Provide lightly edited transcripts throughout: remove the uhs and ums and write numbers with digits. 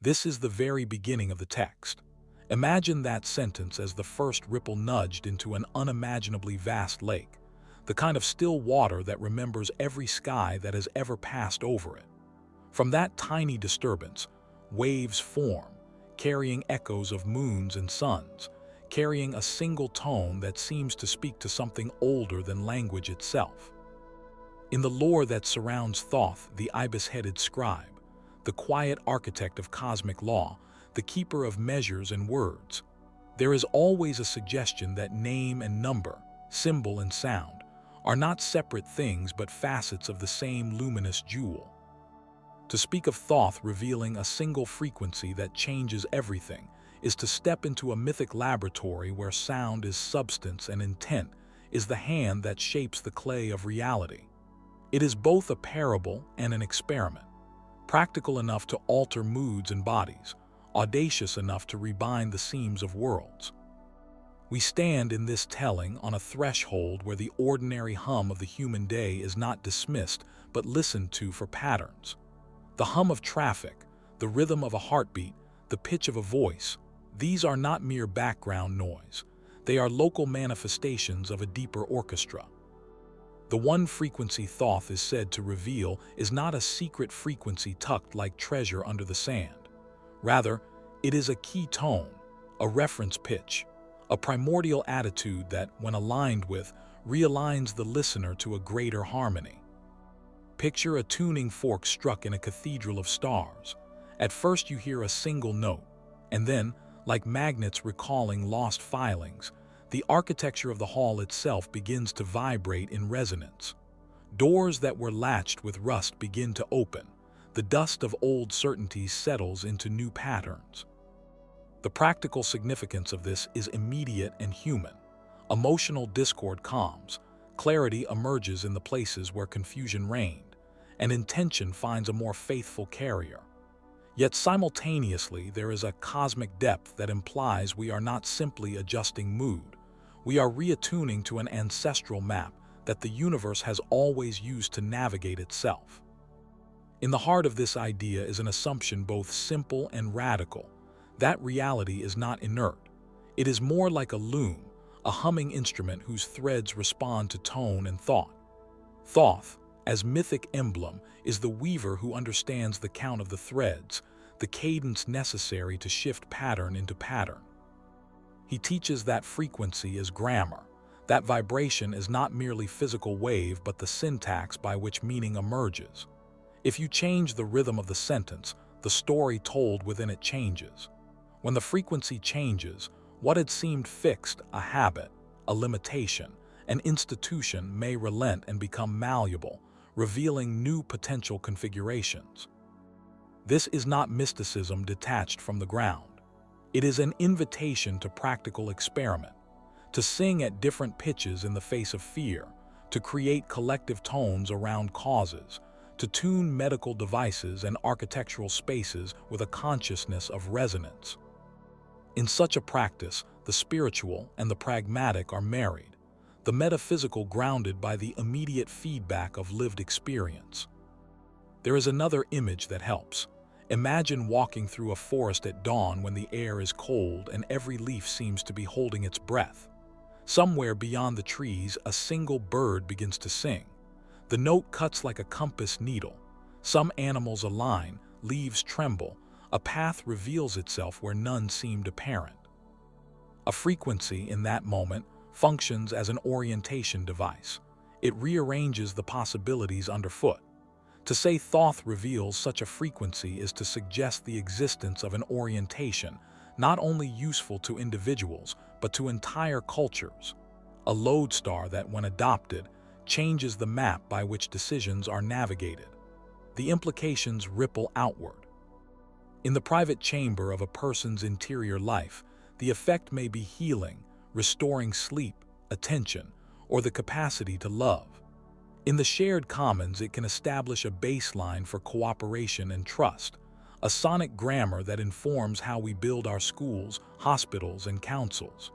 This is the very beginning of the text. Imagine that sentence as the first ripple nudged into an unimaginably vast lake, the kind of still water that remembers every sky that has ever passed over it. From that tiny disturbance, waves form, carrying echoes of moons and suns, carrying a single tone that seems to speak to something older than language itself. In the lore that surrounds Thoth, the ibis-headed scribe, the quiet architect of cosmic law, the keeper of measures and words, there is always a suggestion that name and number, symbol and sound, are not separate things but facets of the same luminous jewel. To speak of Thoth revealing a single frequency that changes everything is to step into a mythic laboratory where sound is substance and intent is the hand that shapes the clay of reality. It is both a parable and an experiment, practical enough to alter moods and bodies, audacious enough to rebind the seams of worlds. We stand in this telling on a threshold where the ordinary hum of the human day is not dismissed but listened to for patterns. The hum of traffic, the rhythm of a heartbeat, the pitch of a voice, these are not mere background noise. They are local manifestations of a deeper orchestra. The one frequency Thoth is said to reveal is not a secret frequency tucked like treasure under the sand. Rather, it is a key tone, a reference pitch, a primordial attitude that, when aligned with, realigns the listener to a greater harmony. Picture a tuning fork struck in a cathedral of stars. At first you hear a single note, and then, like magnets recalling lost filings, the architecture of the hall itself begins to vibrate in resonance. Doors that were latched with rust begin to open. The dust of old certainties settles into new patterns. The practical significance of this is immediate and human. Emotional discord calms, clarity emerges in the places where confusion reigned, and intention finds a more faithful carrier. Yet simultaneously, there is a cosmic depth that implies we are not simply adjusting mood. We are reattuning to an ancestral map that the universe has always used to navigate itself. In the heart of this idea is an assumption both simple and radical. That reality is not inert. It is more like a loom, a humming instrument whose threads respond to tone and thought. Thoth, as mythic emblem, is the weaver who understands the count of the threads, the cadence necessary to shift pattern into pattern. He teaches that frequency is grammar, that vibration is not merely physical wave but the syntax by which meaning emerges. If you change the rhythm of the sentence, the story told within it changes. When the frequency changes, what had seemed fixed, a habit, a limitation, an institution may relent and become malleable, revealing new potential configurations. This is not mysticism detached from the ground. It is an invitation to practical experiment, to sing at different pitches in the face of fear, to create collective tones around causes, to tune medical devices and architectural spaces with a consciousness of resonance. In such a practice, the spiritual and the pragmatic are married, the metaphysical grounded by the immediate feedback of lived experience. There is another image that helps. Imagine walking through a forest at dawn when the air is cold and every leaf seems to be holding its breath. Somewhere beyond the trees, a single bird begins to sing. The note cuts like a compass needle. Some animals align, leaves tremble. A path reveals itself where none seemed apparent. A frequency, in that moment, functions as an orientation device. It rearranges the possibilities underfoot. To say Thoth reveals such a frequency is to suggest the existence of an orientation, not only useful to individuals, but to entire cultures. A lodestar that, when adopted, changes the map by which decisions are navigated. The implications ripple outward. In the private chamber of a person's interior life, the effect may be healing, restoring sleep, attention, or the capacity to love. In the shared commons, it can establish a baseline for cooperation and trust, a sonic grammar that informs how we build our schools, hospitals, and councils.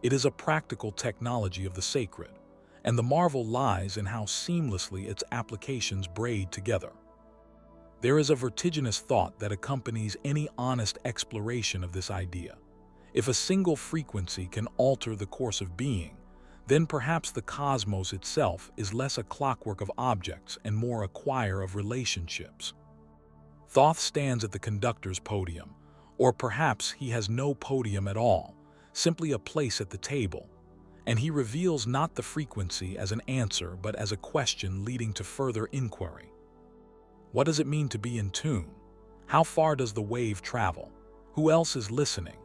It is a practical technology of the sacred, and the marvel lies in how seamlessly its applications braid together. There is a vertiginous thought that accompanies any honest exploration of this idea. If a single frequency can alter the course of being, then perhaps the cosmos itself is less a clockwork of objects and more a choir of relationships. Thoth stands at the conductor's podium, or perhaps he has no podium at all, simply a place at the table, and he reveals not the frequency as an answer but as a question leading to further inquiry. What does it mean to be in tune? How far does the wave travel? Who else is listening?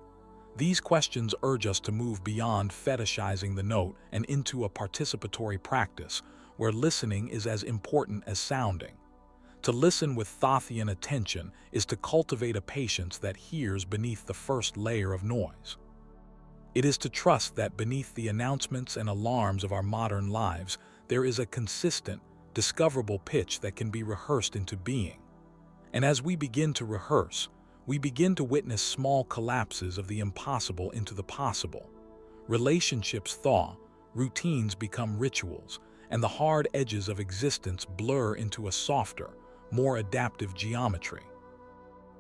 These questions urge us to move beyond fetishizing the note and into a participatory practice where listening is as important as sounding. To listen with Thothian attention is to cultivate a patience that hears beneath the first layer of noise. It is to trust that beneath the announcements and alarms of our modern lives, there is a consistent, discoverable pitch that can be rehearsed into being. And as we begin to rehearse, we begin to witness small collapses of the impossible into the possible. Relationships thaw, routines become rituals, and the hard edges of existence blur into a softer, more adaptive geometry.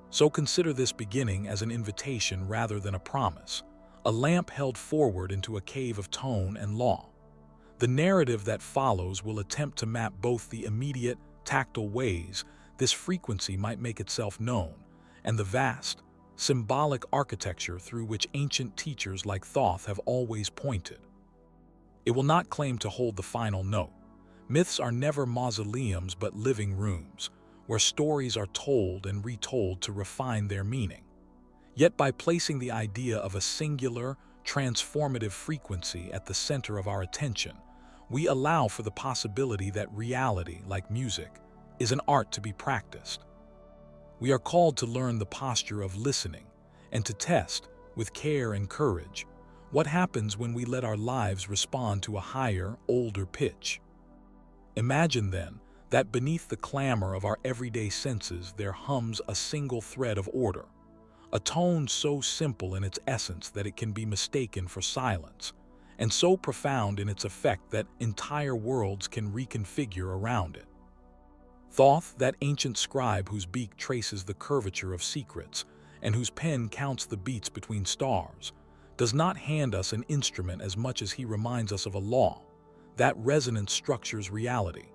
So consider this beginning as an invitation rather than a promise, a lamp held forward into a cave of tone and law. The narrative that follows will attempt to map both the immediate, tactile ways this frequency might make itself known, and the vast, symbolic architecture through which ancient teachers like Thoth have always pointed. It will not claim to hold the final note. Myths are never mausoleums but living rooms, where stories are told and retold to refine their meaning. Yet by placing the idea of a singular, transformative frequency at the center of our attention, we allow for the possibility that reality, like music, is an art to be practiced. We are called to learn the posture of listening and to test, with care and courage, what happens when we let our lives respond to a higher, older pitch. Imagine, then, that beneath the clamor of our everyday senses there hums a single thread of order, a tone so simple in its essence that it can be mistaken for silence, and so profound in its effect that entire worlds can reconfigure around it. Thoth, that ancient scribe whose beak traces the curvature of secrets and whose pen counts the beats between stars, does not hand us an instrument as much as he reminds us of a law. That resonance structures reality.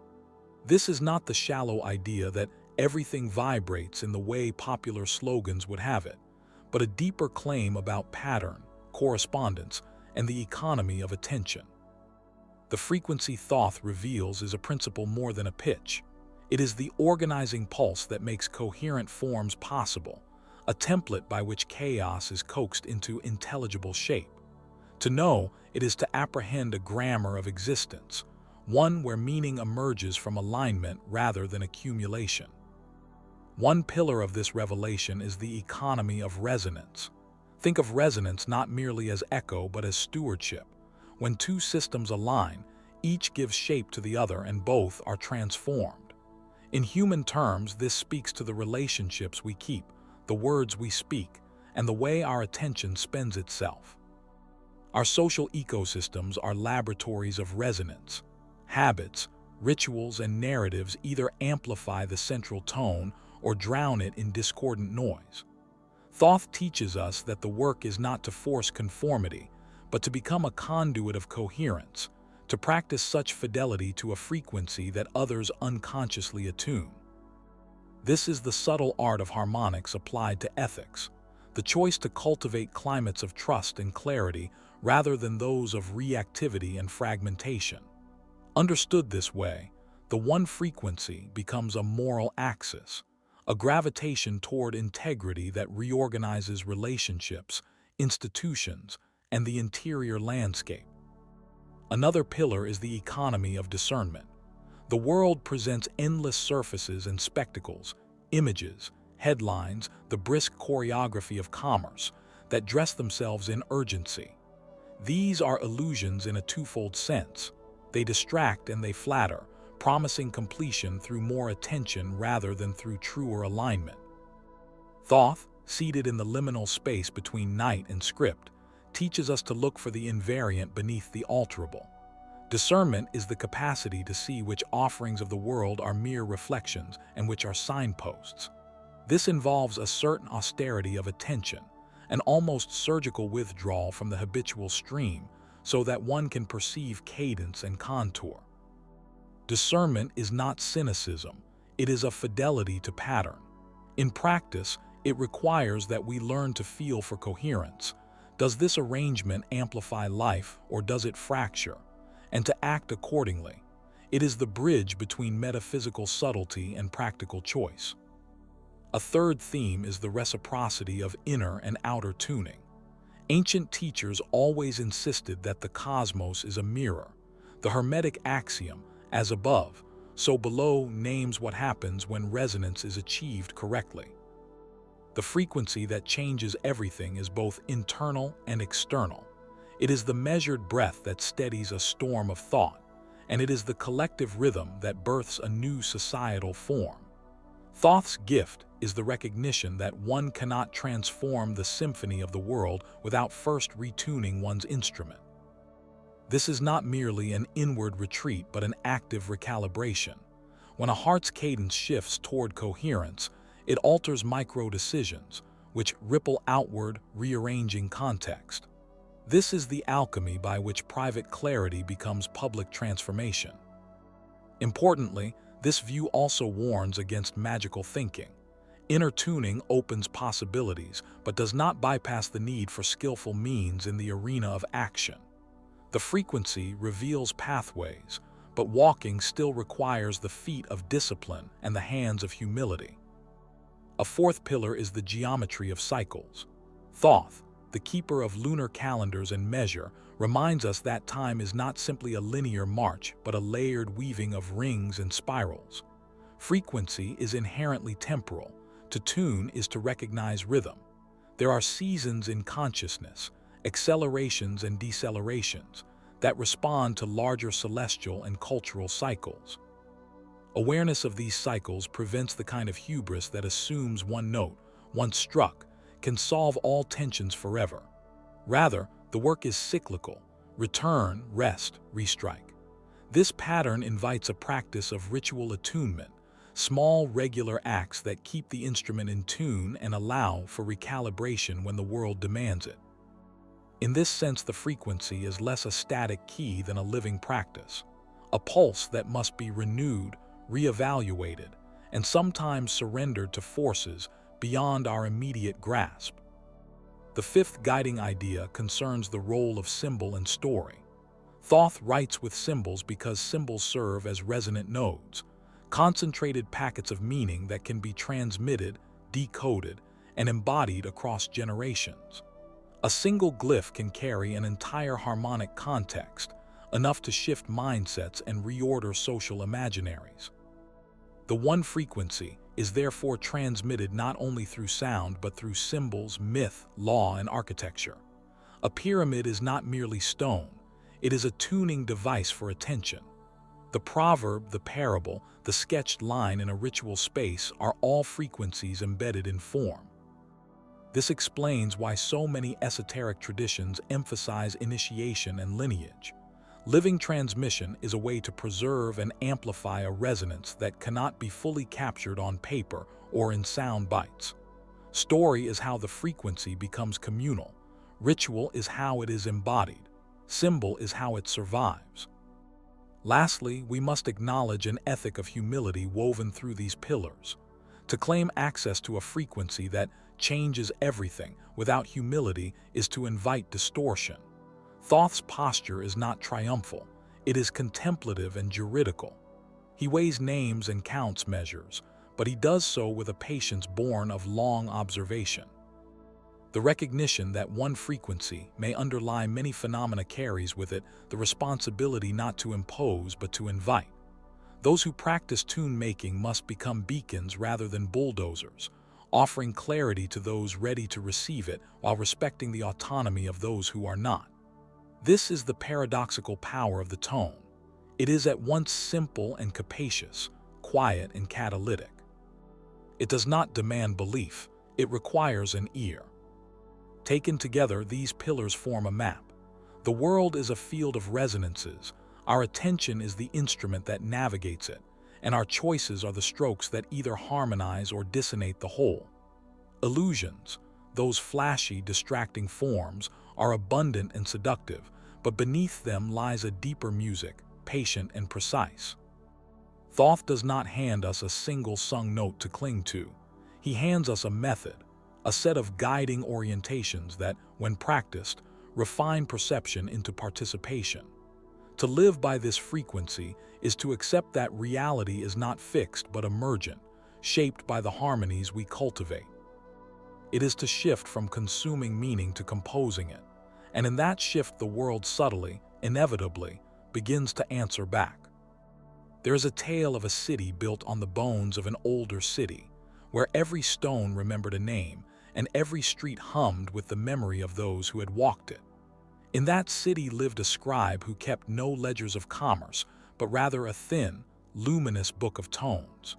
This is not the shallow idea that everything vibrates in the way popular slogans would have it, but a deeper claim about pattern, correspondence, and the economy of attention. The frequency Thoth reveals is a principle more than a pitch. It is the organizing pulse that makes coherent forms possible, a template by which chaos is coaxed into intelligible shape. To know it is to apprehend a grammar of existence, one where meaning emerges from alignment rather than accumulation. One pillar of this revelation is the economy of resonance. Think of resonance not merely as echo but as stewardship. When two systems align, each gives shape to the other and both are transformed. In human terms, this speaks to the relationships we keep, the words we speak, and the way our attention spends itself. Our social ecosystems are laboratories of resonance. Habits, rituals, and narratives either amplify the central tone or drown it in discordant noise. Thoth teaches us that the work is not to force conformity, but to become a conduit of coherence, to practice such fidelity to a frequency that others unconsciously attune. This is the subtle art of harmonics applied to ethics, the choice to cultivate climates of trust and clarity rather than those of reactivity and fragmentation. Understood this way, the one frequency becomes a moral axis, a gravitation toward integrity that reorganizes relationships, institutions, and the interior landscape. Another pillar is the economy of discernment. The world presents endless surfaces and spectacles, images, headlines, the brisk choreography of commerce that dress themselves in urgency. These are illusions in a twofold sense. They distract and they flatter, promising completion through more attention rather than through truer alignment. Thoth, seated in the liminal space between night and script, teaches us to look for the invariant beneath the alterable, Discernment is the capacity to see which offerings of the world are mere reflections and which are signposts. This involves a certain austerity of attention, an almost surgical withdrawal from the habitual stream, so that one can perceive cadence and contour. Discernment is not cynicism, it is a fidelity to pattern. In practice, it requires that we learn to feel for coherence. Does this arrangement amplify life or does it fracture? And to act accordingly. It is the bridge between metaphysical subtlety and practical choice. A third theme is the reciprocity of inner and outer tuning. Ancient teachers always insisted that the cosmos is a mirror. The Hermetic axiom, as above, so below, names what happens when resonance is achieved correctly. The frequency that changes everything is both internal and external. It is the measured breath that steadies a storm of thought, and it is the collective rhythm that births a new societal form. Thoth's gift is the recognition that one cannot transform the symphony of the world without first retuning one's instrument. This is not merely an inward retreat but an active recalibration. When a heart's cadence shifts toward coherence, it alters micro-decisions, which ripple outward, rearranging context. This is the alchemy by which private clarity becomes public transformation. Importantly, this view also warns against magical thinking. Inner tuning opens possibilities, but does not bypass the need for skillful means in the arena of action. The frequency reveals pathways, but walking still requires the feet of discipline and the hands of humility. A fourth pillar is the geometry of cycles. Thoth, the keeper of lunar calendars and measure, reminds us that time is not simply a linear march, but a layered weaving of rings and spirals. Frequency is inherently temporal. To tune is to recognize rhythm. There are seasons in consciousness, accelerations and decelerations, that respond to larger celestial and cultural cycles. Awareness of these cycles prevents the kind of hubris that assumes one note, once struck, can solve all tensions forever. Rather, the work is cyclical: return, rest, restrike. This pattern invites a practice of ritual attunement, small regular acts that keep the instrument in tune and allow for recalibration when the world demands it. In this sense, the frequency is less a static key than a living practice, a pulse that must be renewed, reevaluated, and sometimes surrendered to forces beyond our immediate grasp. The fifth guiding idea concerns the role of symbol and story. Thoth writes with symbols because symbols serve as resonant nodes, concentrated packets of meaning that can be transmitted, decoded, and embodied across generations. A single glyph can carry an entire harmonic context, enough to shift mindsets and reorder social imaginaries. The one frequency is therefore transmitted not only through sound but through symbols, myth, law, and architecture. A pyramid is not merely stone, it is a tuning device for attention. The proverb, the parable, the sketched line in a ritual space are all frequencies embedded in form. This explains why so many esoteric traditions emphasize initiation and lineage. Living transmission is a way to preserve and amplify a resonance that cannot be fully captured on paper or in sound bites. Story is how the frequency becomes communal. Ritual is how it is embodied. Symbol is how it survives. Lastly, we must acknowledge an ethic of humility woven through these pillars. To claim access to a frequency that changes everything without humility is to invite distortion. Thoth's posture is not triumphal, it is contemplative and juridical. He weighs names and counts measures, but he does so with a patience born of long observation. The recognition that one frequency may underlie many phenomena carries with it the responsibility not to impose but to invite. Those who practice tune-making must become beacons rather than bulldozers, offering clarity to those ready to receive it while respecting the autonomy of those who are not. This is the paradoxical power of the tone. It is at once simple and capacious, quiet and catalytic. It does not demand belief, it requires an ear. Taken together, these pillars form a map. The world is a field of resonances, Our attention is the instrument that navigates it, and our choices are the strokes that either harmonize or dissonate the whole. Illusions, those flashy, distracting forms, are abundant and seductive, but beneath them lies a deeper music, patient and precise. Thoth does not hand us a single sung note to cling to. He hands us a method, a set of guiding orientations that, when practiced, refine perception into participation. To live by this frequency is to accept that reality is not fixed but emergent, shaped by the harmonies we cultivate. It is to shift from consuming meaning to composing it, and in that shift the world subtly, inevitably, begins to answer back. There is a tale of a city built on the bones of an older city, where every stone remembered a name and every street hummed with the memory of those who had walked it. In that city lived a scribe who kept no ledgers of commerce, but rather a thin, luminous book of tones.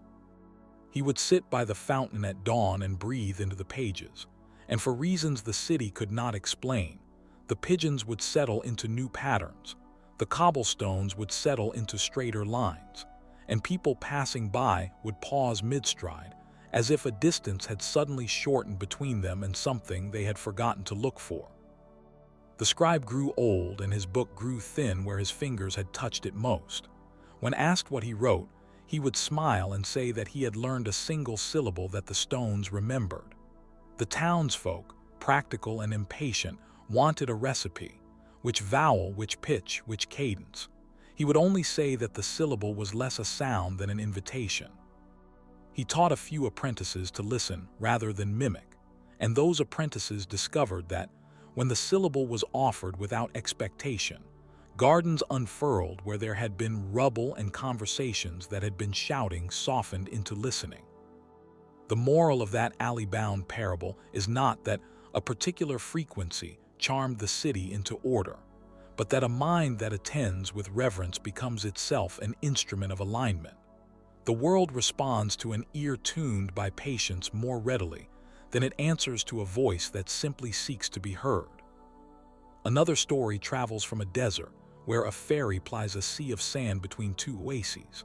He would sit by the fountain at dawn and breathe into the pages, and for reasons the city could not explain, the pigeons would settle into new patterns, the cobblestones would settle into straighter lines, and people passing by would pause mid-stride, as if a distance had suddenly shortened between them and something they had forgotten to look for. The scribe grew old and his book grew thin where his fingers had touched it most. When asked what he wrote, he would smile and say that he had learned a single syllable that the stones remembered. The townsfolk, practical and impatient, wanted a recipe, which vowel, which pitch, which cadence. He would only say that the syllable was less a sound than an invitation. He taught a few apprentices to listen rather than mimic, and those apprentices discovered that, when the syllable was offered without expectation, gardens unfurled where there had been rubble and conversations that had been shouting softened into listening. The moral of that alley-bound parable is not that a particular frequency charmed the city into order, but that a mind that attends with reverence becomes itself an instrument of alignment. The world responds to an ear tuned by patience more readily than it answers to a voice that simply seeks to be heard. Another story travels from a desert where a ferry plies a sea of sand between two oases.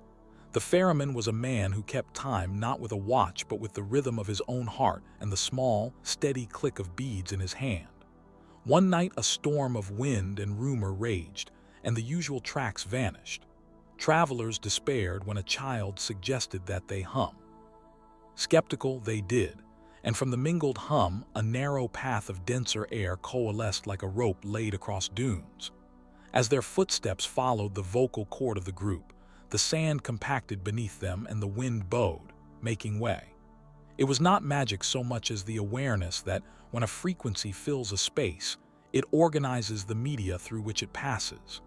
The ferryman was a man who kept time not with a watch but with the rhythm of his own heart and the small, steady click of beads in his hand. One night a storm of wind and rumor raged, and the usual tracks vanished. Travelers despaired when a child suggested that they hum. Skeptical, they did, and from the mingled hum, a narrow path of denser air coalesced like a rope laid across dunes. As their footsteps followed the vocal cord of the group, the sand compacted beneath them and the wind bowed, making way. It was not magic so much as the awareness that when a frequency fills a space, it organizes the media through which it passes.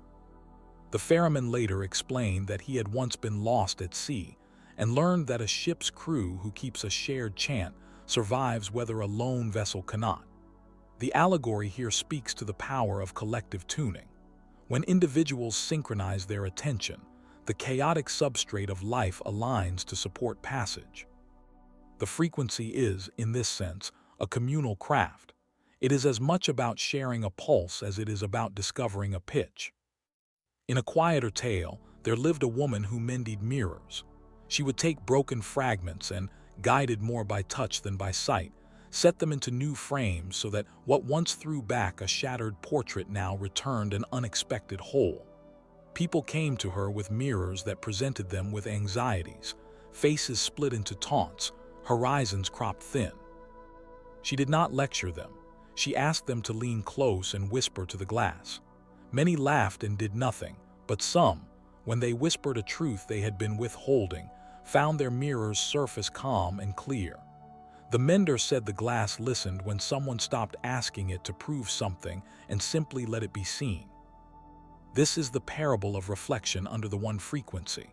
The ferryman later explained that he had once been lost at sea and learned that a ship's crew who keeps a shared chant survives whether a lone vessel cannot. The allegory here speaks to the power of collective tuning. When individuals synchronize their attention, the chaotic substrate of life aligns to support passage. The frequency is, in this sense, a communal craft. It is as much about sharing a pulse as it is about discovering a pitch. In a quieter tale, there lived a woman who mended mirrors. She would take broken fragments and, guided more by touch than by sight, set them into new frames so that what once threw back a shattered portrait now returned an unexpected whole. People came to her with mirrors that presented them with anxieties, faces split into taunts, horizons cropped thin. She did not lecture them. She asked them to lean close and whisper to the glass. Many laughed and did nothing, but some, when they whispered a truth they had been withholding, found their mirror's surface calm and clear. The mender said the glass listened when someone stopped asking it to prove something and simply let it be seen. This is the parable of reflection under the one frequency.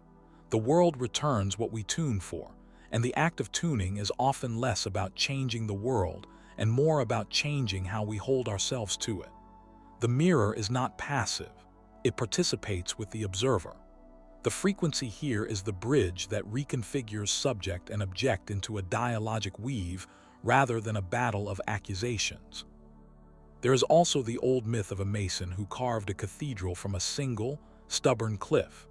The world returns what we tune for, and the act of tuning is often less about changing the world and more about changing how we hold ourselves to it. The mirror is not passive. It participates with the observer. The frequency here is the bridge that reconfigures subject and object into a dialogic weave rather than a battle of accusations. There is also the old myth of a mason who carved a cathedral from a single, stubborn cliff.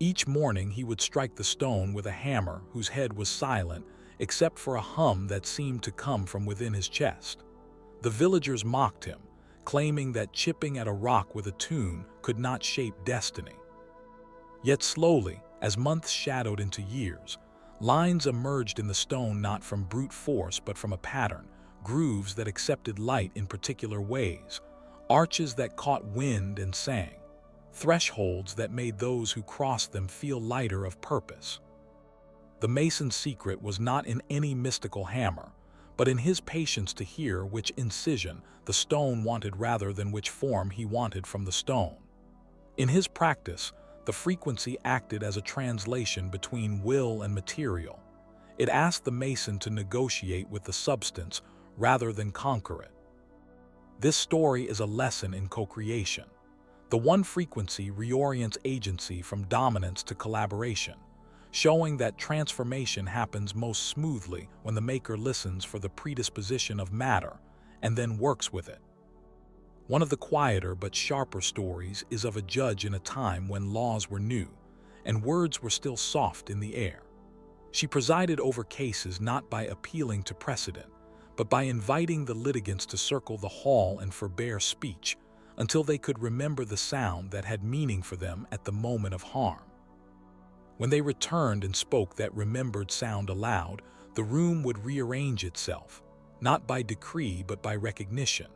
Each morning he would strike the stone with a hammer whose head was silent except for a hum that seemed to come from within his chest. The villagers mocked him, claiming that chipping at a rock with a tune could not shape destiny. Yet slowly, as months shadowed into years, lines emerged in the stone not from brute force but from a pattern, grooves that accepted light in particular ways, arches that caught wind and sang, thresholds that made those who crossed them feel lighter of purpose. The mason's secret was not in any mystical hammer, but in his patience to hear which incision the stone wanted rather than which form he wanted from the stone. In his practice, the frequency acted as a translation between will and material. It asked the mason to negotiate with the substance rather than conquer it. This story is a lesson in co-creation. The one frequency reorients agency from dominance to collaboration, showing that transformation happens most smoothly when the maker listens for the predisposition of matter and then works with it. One of the quieter but sharper stories is of a judge in a time when laws were new and words were still soft in the air. She presided over cases not by appealing to precedent, but by inviting the litigants to circle the hall and forbear speech until they could remember the sound that had meaning for them at the moment of harm. When they returned and spoke that remembered sound aloud, the room would rearrange itself, not by decree but by recognition.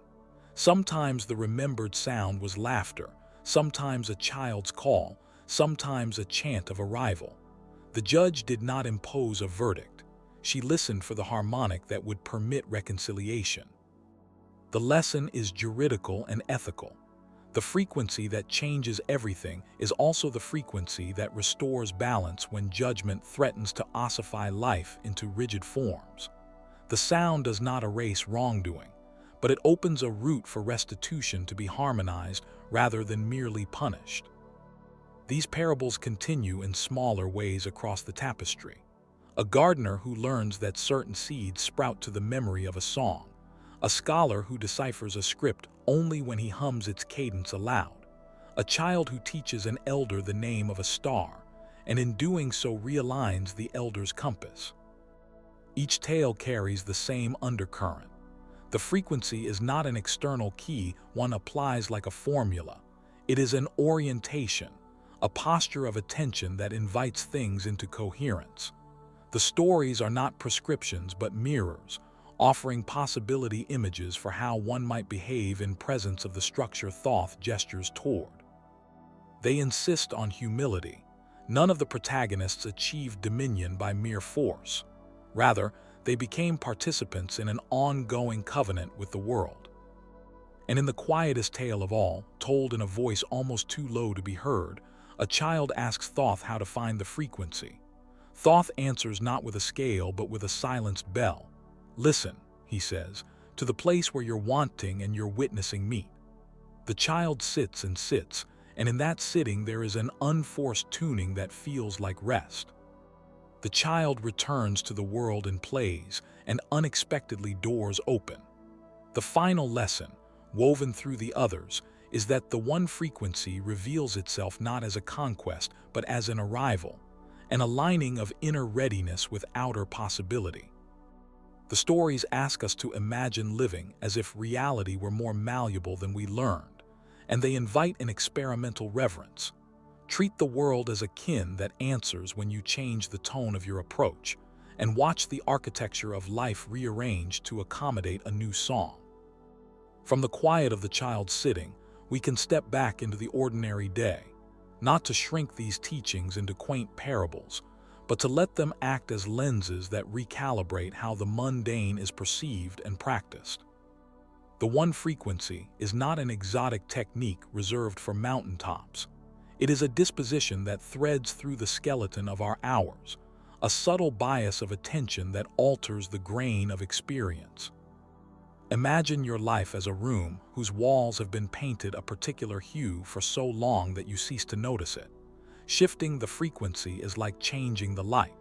Sometimes the remembered sound was laughter, sometimes a child's call, sometimes a chant of arrival. The judge did not impose a verdict. She listened for the harmonic that would permit reconciliation. The lesson is juridical and ethical. The frequency that changes everything is also the frequency that restores balance when judgment threatens to ossify life into rigid forms. The sound does not erase wrongdoing, but it opens a route for restitution to be harmonized rather than merely punished. These parables continue in smaller ways across the tapestry. A gardener who learns that certain seeds sprout to the memory of a song, a scholar who deciphers a script only when he hums its cadence aloud, a child who teaches an elder the name of a star, and in doing so realigns the elder's compass. Each tale carries the same undercurrent. The frequency is not an external key one applies like a formula. It is an orientation, a posture of attention that invites things into coherence. The stories are not prescriptions but mirrors, offering possibility images for how one might behave in presence of the structure Thoth gestures toward. They insist on humility. None of the protagonists achieved dominion by mere force. Rather, they became participants in an ongoing covenant with the world. And in the quietest tale of all, told in a voice almost too low to be heard, a child asks Thoth how to find the frequency. Thoth answers not with a scale but with a silenced bell. "Listen," he says, "to the place where your wanting and your witnessing meet." The child sits, and in that sitting there is an unforced tuning that feels like rest. The child returns to the world and plays, and unexpectedly doors open. The final lesson, woven through the others, is that the one frequency reveals itself not as a conquest but as an arrival, an aligning of inner readiness with outer possibility. The stories ask us to imagine living as if reality were more malleable than we learned, and they invite an experimental reverence. Treat the world as a kin that answers when you change the tone of your approach, and watch the architecture of life rearrange to accommodate a new song. From the quiet of the child sitting, we can step back into the ordinary day, not to shrink these teachings into quaint parables, but to let them act as lenses that recalibrate how the mundane is perceived and practiced. The one frequency is not an exotic technique reserved for mountaintops. It is a disposition that threads through the skeleton of our hours, a subtle bias of attention that alters the grain of experience. Imagine your life as a room whose walls have been painted a particular hue for so long that you cease to notice it. Shifting the frequency is like changing the light.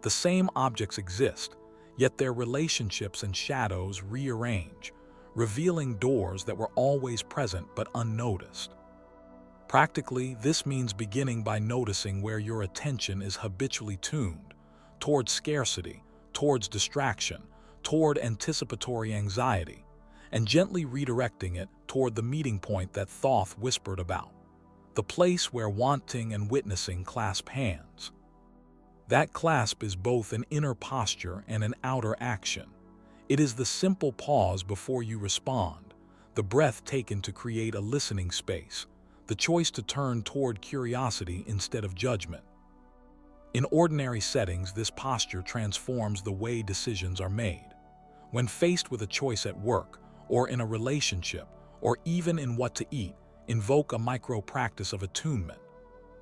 The same objects exist, yet their relationships and shadows rearrange, revealing doors that were always present but unnoticed. Practically, this means beginning by noticing where your attention is habitually tuned, toward scarcity, towards distraction, toward anticipatory anxiety, and gently redirecting it toward the meeting point that Thoth whispered about, the place where wanting and witnessing clasp hands. That clasp is both an inner posture and an outer action. It is the simple pause before you respond, the breath taken to create a listening space, the choice to turn toward curiosity instead of judgment. In ordinary settings, this posture transforms the way decisions are made. When faced with a choice at work, or in a relationship, or even in what to eat, invoke a micro-practice of attunement.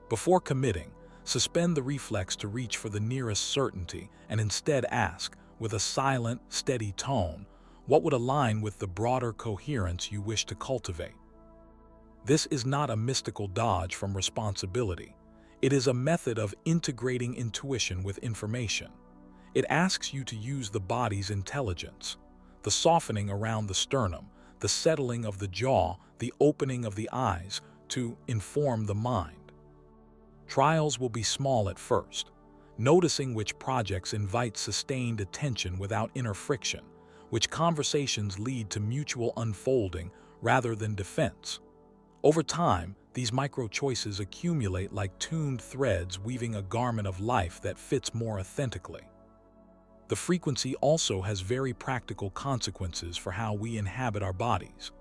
Before committing, suspend the reflex to reach for the nearest certainty and instead ask, with a silent, steady tone, what would align with the broader coherence you wish to cultivate. This is not a mystical dodge from responsibility. It is a method of integrating intuition with information. It asks you to use the body's intelligence, the softening around the sternum, the settling of the jaw, the opening of the eyes, to inform the mind. Trials will be small at first, noticing which projects invite sustained attention without inner friction, which conversations lead to mutual unfolding rather than defense. Over time, these micro-choices accumulate like tuned threads weaving a garment of life that fits more authentically. The frequency also has very practical consequences for how we inhabit our bodies.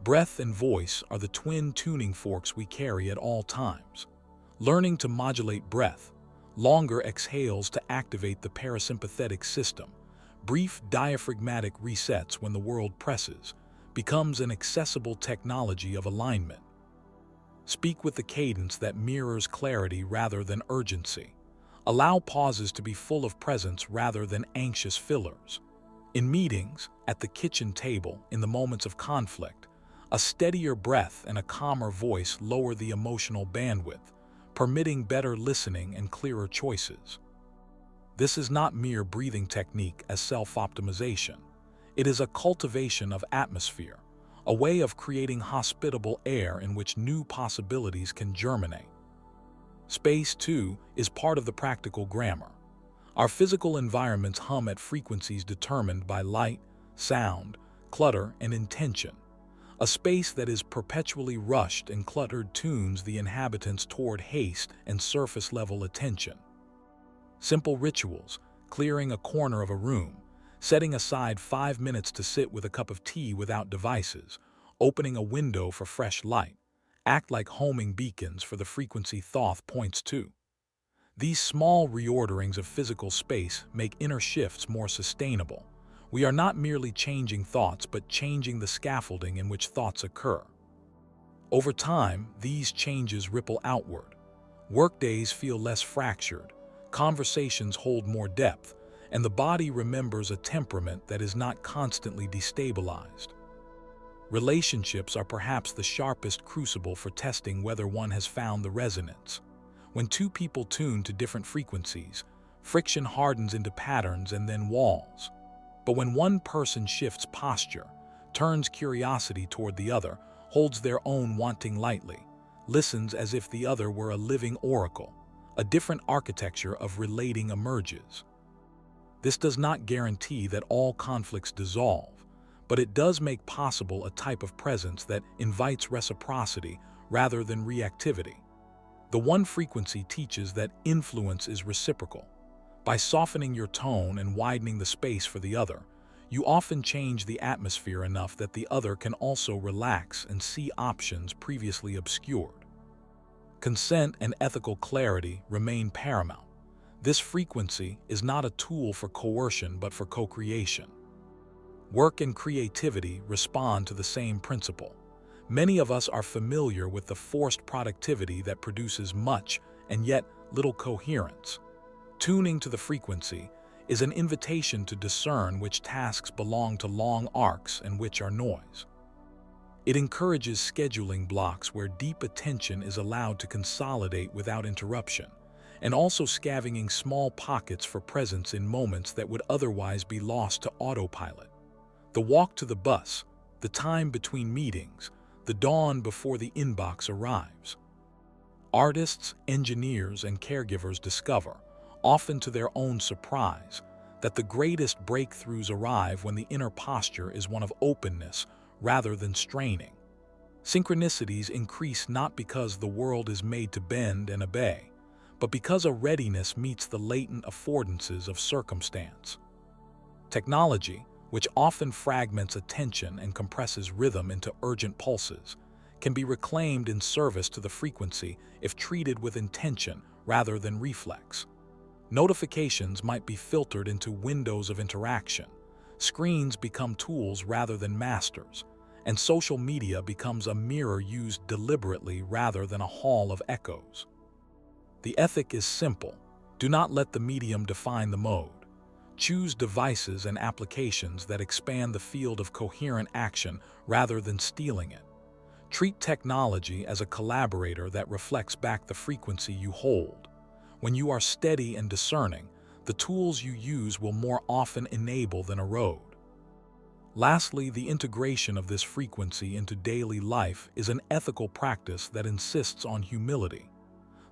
Breath and voice are the twin tuning forks we carry at all times. Learning to modulate breath, longer exhales to activate the parasympathetic system, brief diaphragmatic resets when the world presses, becomes an accessible technology of alignment. Speak with the cadence that mirrors clarity rather than urgency. Allow pauses to be full of presence rather than anxious fillers. In meetings, at the kitchen table, in the moments of conflict, a steadier breath and a calmer voice lower the emotional bandwidth, permitting better listening and clearer choices. This is not mere breathing technique as self-optimization. It is a cultivation of atmosphere, a way of creating hospitable air in which new possibilities can germinate. Space, too, is part of the practical grammar. Our physical environments hum at frequencies determined by light, sound, clutter, and intention. A space that is perpetually rushed and cluttered tunes the inhabitants toward haste and surface-level attention. Simple rituals, clearing a corner of a room, setting aside 5 minutes to sit with a cup of tea without devices, opening a window for fresh light, act like homing beacons for the frequency Thoth points to. These small reorderings of physical space make inner shifts more sustainable. We are not merely changing thoughts, but changing the scaffolding in which thoughts occur. Over time, these changes ripple outward. Workdays feel less fractured, conversations hold more depth, and the body remembers a temperament that is not constantly destabilized. Relationships are perhaps the sharpest crucible for testing whether one has found the resonance. When two people tune to different frequencies, friction hardens into patterns and then walls. But when one person shifts posture, turns curiosity toward the other, holds their own wanting lightly, listens as if the other were a living oracle, a different architecture of relating emerges. This does not guarantee that all conflicts dissolve, but it does make possible a type of presence that invites reciprocity rather than reactivity. The one frequency teaches that influence is reciprocal. By softening your tone and widening the space for the other, you often change the atmosphere enough that the other can also relax and see options previously obscured. Consent and ethical clarity remain paramount. This frequency is not a tool for coercion but for co-creation. Work and creativity respond to the same principle. Many of us are familiar with the forced productivity that produces much and yet little coherence. Tuning to the frequency is an invitation to discern which tasks belong to long arcs and which are noise. It encourages scheduling blocks where deep attention is allowed to consolidate without interruption, and also scavenging small pockets for presence in moments that would otherwise be lost to autopilot. The walk to the bus, the time between meetings, the dawn before the inbox arrives. Artists, engineers, and caregivers discover, often to their own surprise, that the greatest breakthroughs arrive when the inner posture is one of openness rather than straining. Synchronicities increase not because the world is made to bend and obey, but because a readiness meets the latent affordances of circumstance. Technology, which often fragments attention and compresses rhythm into urgent pulses, can be reclaimed in service to the frequency if treated with intention rather than reflex. Notifications might be filtered into windows of interaction, screens become tools rather than masters, and social media becomes a mirror used deliberately rather than a hall of echoes. The ethic is simple. Do not let the medium define the mode. Choose devices and applications that expand the field of coherent action rather than stealing it. Treat technology as a collaborator that reflects back the frequency you hold. When you are steady and discerning, the tools you use will more often enable than erode. Lastly, the integration of this frequency into daily life is an ethical practice that insists on humility.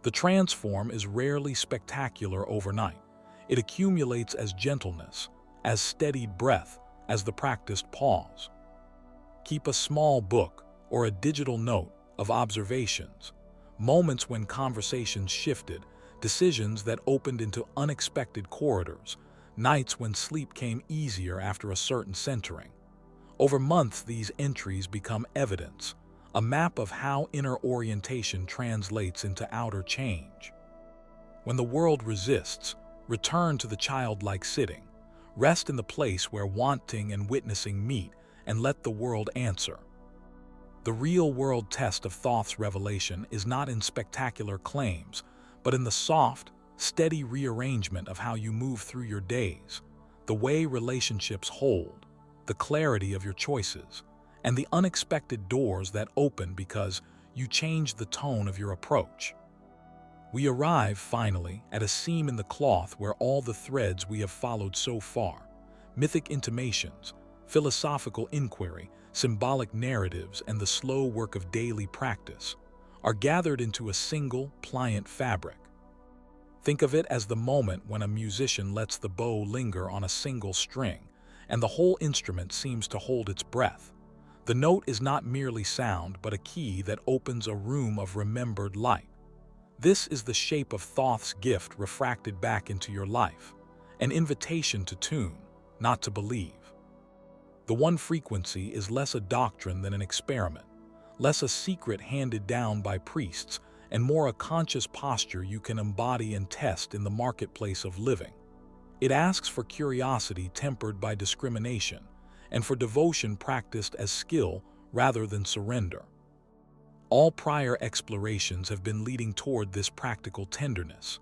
The transform is rarely spectacular overnight. It accumulates as gentleness, as steadied breath, as the practiced pause. Keep a small book or a digital note of observations, moments when conversations shifted, decisions that opened into unexpected corridors, nights when sleep came easier after a certain centering. Over months, these entries become evidence, a map of how inner orientation translates into outer change. When the world resists, return to the childlike sitting, rest in the place where wanting and witnessing meet, and let the world answer. The real-world test of Thoth's revelation is not in spectacular claims, but in the soft, steady rearrangement of how you move through your days, the way relationships hold, the clarity of your choices, and the unexpected doors that open because you change the tone of your approach. We arrive, finally, at a seam in the cloth where all the threads we have followed so far, mythic intimations, philosophical inquiry, symbolic narratives, and the slow work of daily practice, are gathered into a single, pliant fabric. Think of it as the moment when a musician lets the bow linger on a single string, and the whole instrument seems to hold its breath. The note is not merely sound, but a key that opens a room of remembered light. This is the shape of Thoth's gift refracted back into your life, an invitation to tune, not to believe. The one frequency is less a doctrine than an experiment, less a secret handed down by priests, and more a conscious posture you can embody and test in the marketplace of living. It asks for curiosity tempered by discrimination, and for devotion practiced as skill rather than surrender. All prior explorations have been leading toward this practical tenderness.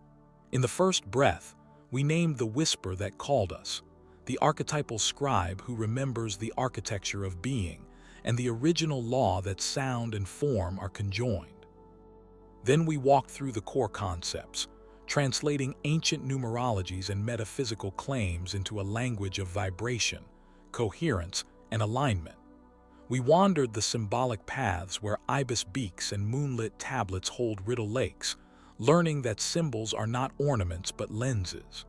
In the first breath, we named the whisper that called us, the archetypal scribe who remembers the architecture of being, and the original law that sound and form are conjoined. Then we walked through the core concepts, translating ancient numerologies and metaphysical claims into a language of vibration, coherence, and alignment. We wandered the symbolic paths where ibis beaks and moonlit tablets hold riddle lakes, learning that symbols are not ornaments but lenses.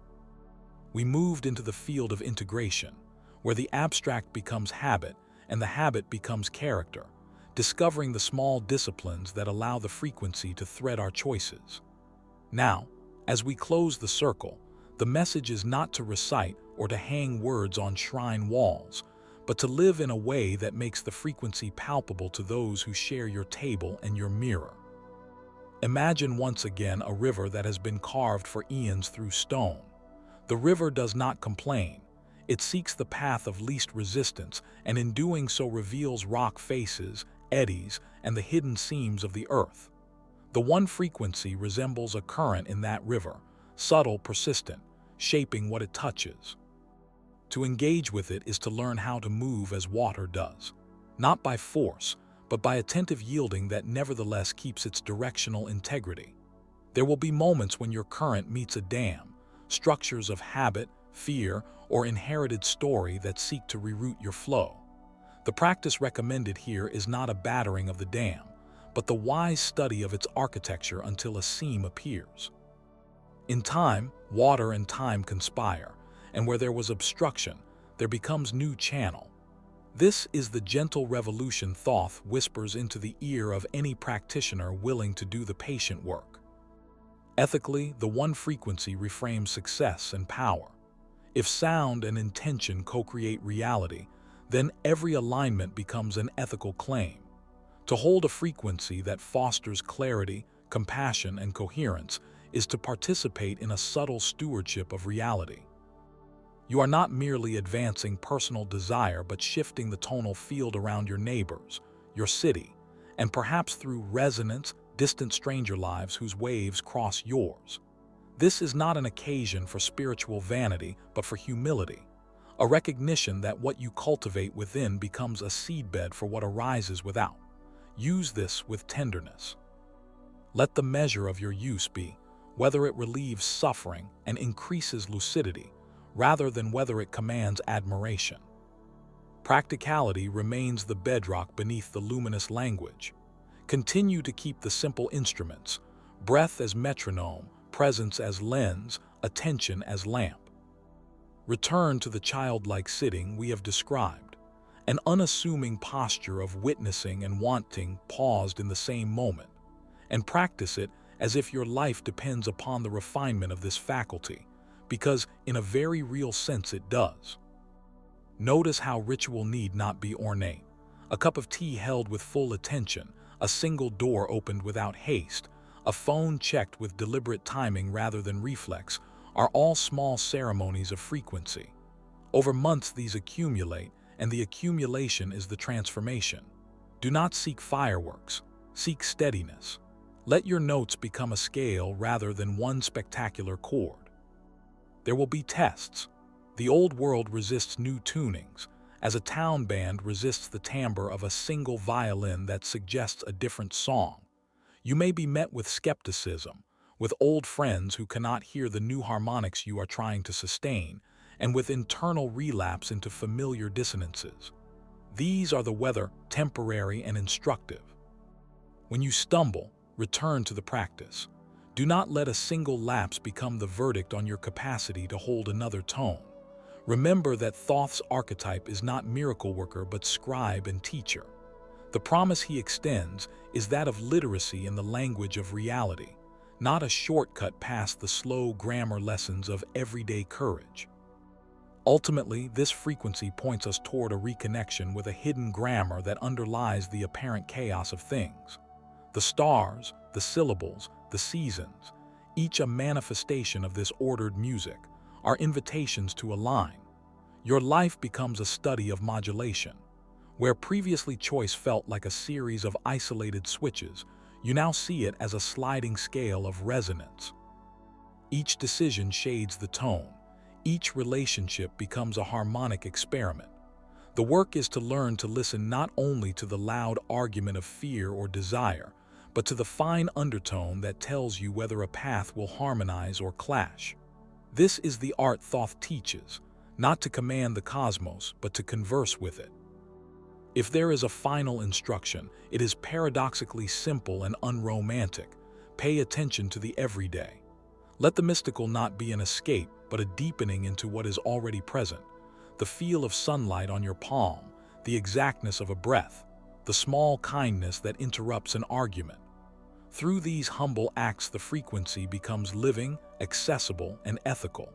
We moved into the field of integration, where the abstract becomes habit and the habit becomes character, discovering the small disciplines that allow the frequency to thread our choices. Now, as we close the circle, the message is not to recite or to hang words on shrine walls, but to live in a way that makes the frequency palpable to those who share your table and your mirror. Imagine once again a river that has been carved for eons through stone. The river does not complain. It seeks the path of least resistance, and in doing so reveals rock faces, eddies, and the hidden seams of the earth. The one frequency resembles a current in that river, subtle, persistent, shaping what it touches. To engage with it is to learn how to move as water does, not by force, but by attentive yielding that nevertheless keeps its directional integrity. There will be moments when your current meets a dam, structures of habit, fear, or inherited story that seek to reroute your flow. The practice recommended here is not a battering of the dam, but the wise study of its architecture until a seam appears. In time, water and time conspire, and where there was obstruction, there becomes new channel. This is the gentle revolution Thoth whispers into the ear of any practitioner willing to do the patient work. Ethically, the one frequency reframes success and power. If sound and intention co-create reality, then every alignment becomes an ethical claim. To hold a frequency that fosters clarity, compassion, and coherence is to participate in a subtle stewardship of reality. You are not merely advancing personal desire but shifting the tonal field around your neighbors, your city, and perhaps through resonance, distant stranger lives whose waves cross yours. This is not an occasion for spiritual vanity but for humility, a recognition that what you cultivate within becomes a seedbed for what arises without. Use this with tenderness. Let the measure of your use be whether it relieves suffering and increases lucidity, rather than whether it commands admiration. Practicality remains the bedrock beneath the luminous language. Continue to keep the simple instruments, breath as metronome, presence as lens, attention as lamp. Return to the childlike sitting we have described, an unassuming posture of witnessing and wanting paused in the same moment, and practice it as if your life depends upon the refinement of this faculty, because in a very real sense it does. Notice how ritual need not be ornate. A cup of tea held with full attention, a single door opened without haste, a phone checked with deliberate timing rather than reflex, are all small ceremonies of frequency. Over months these accumulate, and the accumulation is the transformation. Do not seek fireworks, seek steadiness. Let your notes become a scale rather than one spectacular chord. There will be tests. The old world resists new tunings, as a town band resists the timbre of a single violin that suggests a different song. You may be met with skepticism, with old friends who cannot hear the new harmonics you are trying to sustain, and with internal relapse into familiar dissonances. These are the whether temporary and instructive. When you stumble, return to the practice. Do not let a single lapse become the verdict on your capacity to hold another tone. Remember that Thoth's archetype is not miracle worker but scribe and teacher. The promise he extends is that of literacy in the language of reality, not a shortcut past the slow grammar lessons of everyday courage. Ultimately, this frequency points us toward a reconnection with a hidden grammar that underlies the apparent chaos of things. The stars, the syllables, the seasons, each a manifestation of this ordered music, are invitations to align. Your life becomes a study of modulation. Where previously choice felt like a series of isolated switches, you now see it as a sliding scale of resonance. Each decision shades the tone. Each relationship becomes a harmonic experiment. The work is to learn to listen not only to the loud argument of fear or desire, but to the fine undertone that tells you whether a path will harmonize or clash. This is the art Thoth teaches, not to command the cosmos, but to converse with it. If there is a final instruction, it is paradoxically simple and unromantic. Pay attention to the everyday. Let the mystical not be an escape, but a deepening into what is already present. The feel of sunlight on your palm, the exactness of a breath, the small kindness that interrupts an argument. Through these humble acts, the frequency becomes living, accessible, and ethical.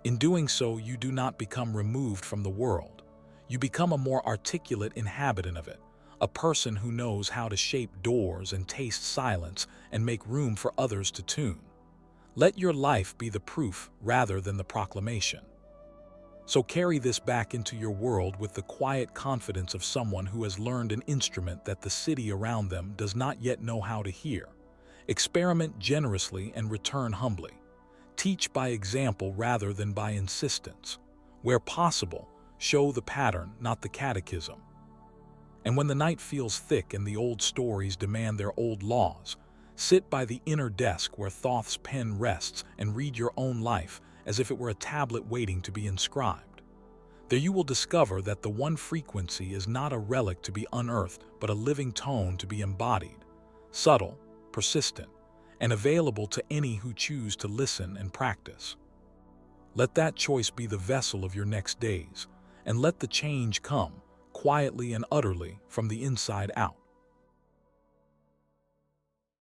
In doing so, you do not become removed from the world. You become a more articulate inhabitant of it, a person who knows how to shape doors and taste silence and make room for others to tune. Let your life be the proof rather than the proclamation. So carry this back into your world with the quiet confidence of someone who has learned an instrument that the city around them does not yet know how to hear. Experiment generously and return humbly. Teach by example rather than by insistence. Where possible, show the pattern, not the catechism. And when the night feels thick and the old stories demand their old laws, sit by the inner desk where Thoth's pen rests and read your own life as if it were a tablet waiting to be inscribed. There you will discover that the one frequency is not a relic to be unearthed, but a living tone to be embodied, subtle, persistent, and available to any who choose to listen and practice. Let that choice be the vessel of your next days, and let the change come, quietly and utterly, from the inside out.